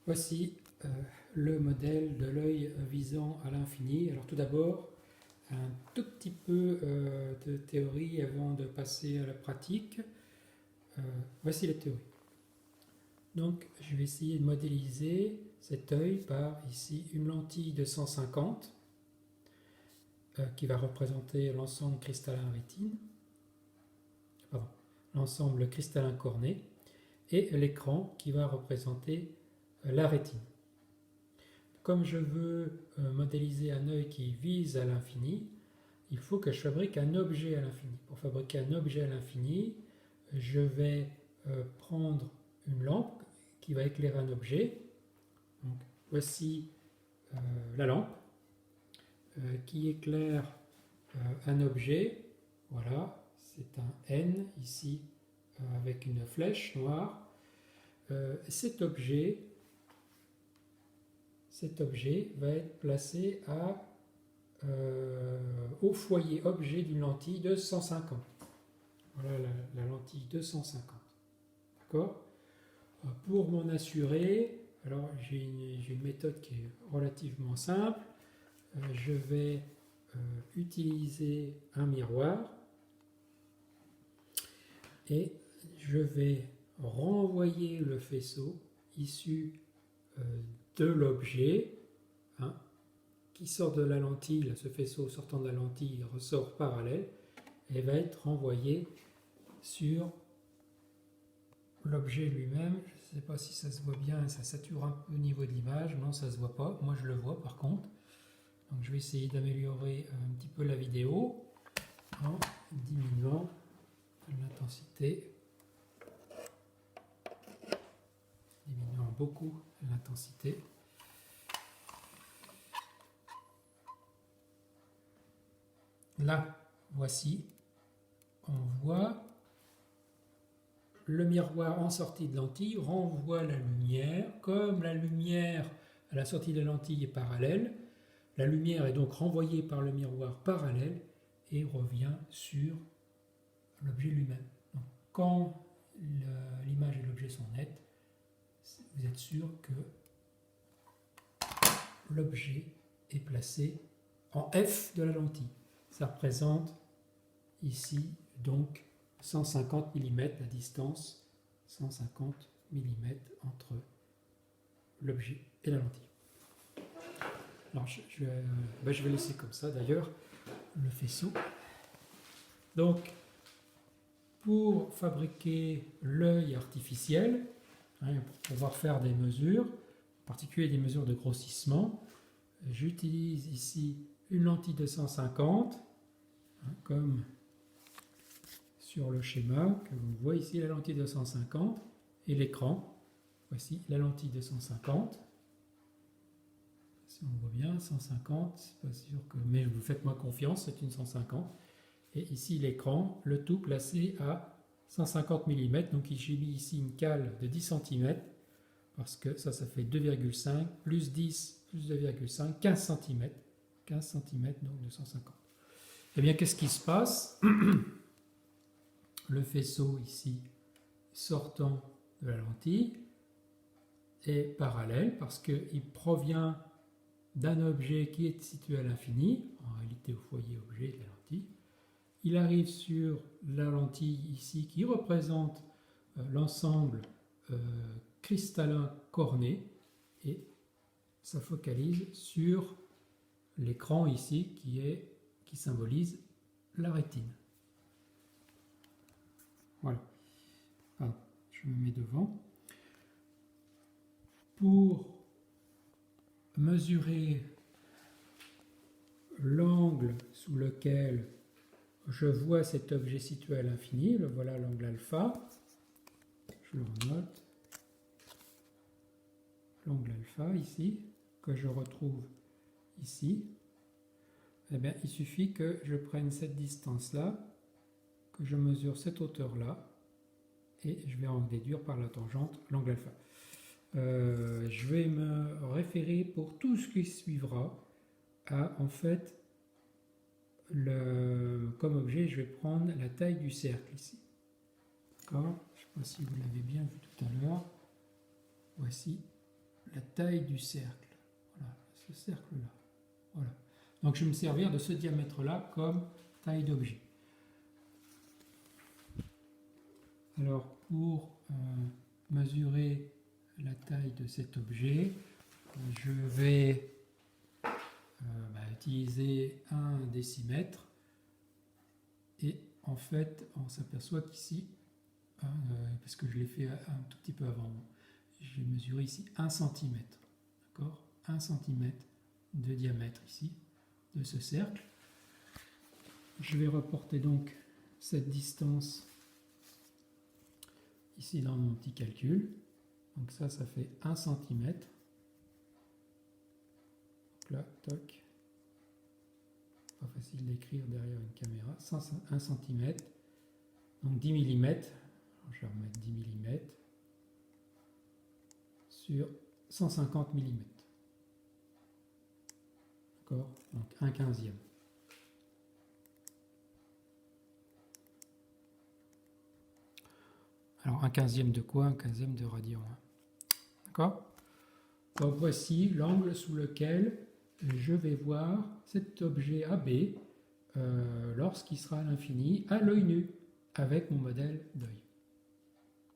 Voici le modèle de l'œil visant à l'infini. Alors tout d'abord, un tout petit peu de théorie avant de passer à la pratique. Voici la théorie. Donc je vais essayer de modéliser cet œil par ici une lentille de 150 qui va représenter l'ensemble cristallin rétine, l'ensemble cristallin corné, et l'écran qui va représenter la rétine. Comme je veux modéliser un œil qui vise à l'infini, il faut que je fabrique un objet à l'infini. Pour fabriquer un objet à l'infini, je vais prendre une lampe qui va éclairer un objet. Donc, voici la lampe qui éclaire un objet. Voilà, c'est un N ici avec une flèche noire. Cet objet va être placé au foyer objet d'une lentille de 150. Voilà la lentille de 150. D'accord ? Pour m'en assurer, alors j'ai une méthode qui est relativement simple. Je vais utiliser un miroir et je vais renvoyer le faisceau issu de l'objet qui sort de la lentille. Ce faisceau sortant de la lentille ressort parallèle et va être renvoyé sur l'objet lui-même. Je ne sais pas si ça se voit bien, ça sature un peu au niveau de l'image. Non, ça ne se voit pas. Moi, je le vois par contre. Donc, je vais essayer d'améliorer un petit peu la vidéo en diminuant l'intensité. Diminuant beaucoup l'intensité. Là, voici, on voit le miroir en sortie de lentille renvoie la lumière. Comme la lumière à la sortie de la lentille est parallèle, la lumière est donc renvoyée par le miroir parallèle et revient sur l'objet lui-même. Donc, quand l'image et l'objet sont nettes, vous êtes sûr que l'objet est placé en F de la lentille. Ça représente ici donc 150 mm, la distance 150 mm entre l'objet et la lentille. Alors je vais laisser comme ça d'ailleurs le faisceau. Donc pour fabriquer l'œil artificiel, pour pouvoir faire des mesures, en particulier des mesures de grossissement, j'utilise ici une lentille de 150, comme sur le schéma que vous voyez ici, la lentille de 150 et l'écran. Voici la lentille de 150. Si on voit bien, 150, c'est pas sûr que, mais vous faites-moi confiance, c'est une 150. Et ici l'écran, le tout placé à 150 mm. Donc j'ai mis ici une cale de 10 cm parce que ça fait 2,5 plus 10 plus 2,5, 15 cm. 15 cm donc de 150. Eh bien, qu'est-ce qui se passe ? Le faisceau ici sortant de la lentille est parallèle parce qu'il provient d'un objet qui est situé à l'infini, en réalité au foyer objet de la lentille. Il arrive sur la lentille ici qui représente l'ensemble cristallin corné et ça focalise sur l'écran ici qui symbolise la rétine. Voilà. Alors, je me mets devant. Pour mesurer l'angle sous lequel je vois cet objet situé à l'infini, le voilà l'angle alpha, je le renote, l'angle alpha ici, que je retrouve ici, eh bien, il suffit que je prenne cette distance-là, que je mesure cette hauteur-là, et je vais en déduire par la tangente l'angle alpha. Je vais me référer pour tout ce qui suivra à, en fait, comme objet, je vais prendre la taille du cercle ici. D'accord ? Je ne sais pas si vous l'avez bien vu tout à l'heure. Voici la taille du cercle. Voilà, ce cercle-là. Voilà. Donc je vais me servir de ce diamètre-là comme taille d'objet. Alors pour mesurer la taille de cet objet, je vais utiliser un décimètre. Et en fait, on s'aperçoit qu'ici, parce que je l'ai fait un tout petit peu avant, j'ai mesuré ici 1 cm. D'accord ? 1 cm de diamètre ici, de ce cercle. Je vais reporter donc cette distance ici dans mon petit calcul. Donc ça fait 1 cm. Donc là, toc. Pas facile d'écrire derrière une caméra. 1 cm. Donc 10 mm. Alors, je vais remettre 10 mm sur 150 mm. D'accord ? Donc 1/15e. Alors 1/15e de quoi? 1/15e de radian. D'accord? Donc voici l'angle sous lequel je vais voir cet objet AB lorsqu'il sera à l'infini, à l'œil nu, avec mon modèle d'œil.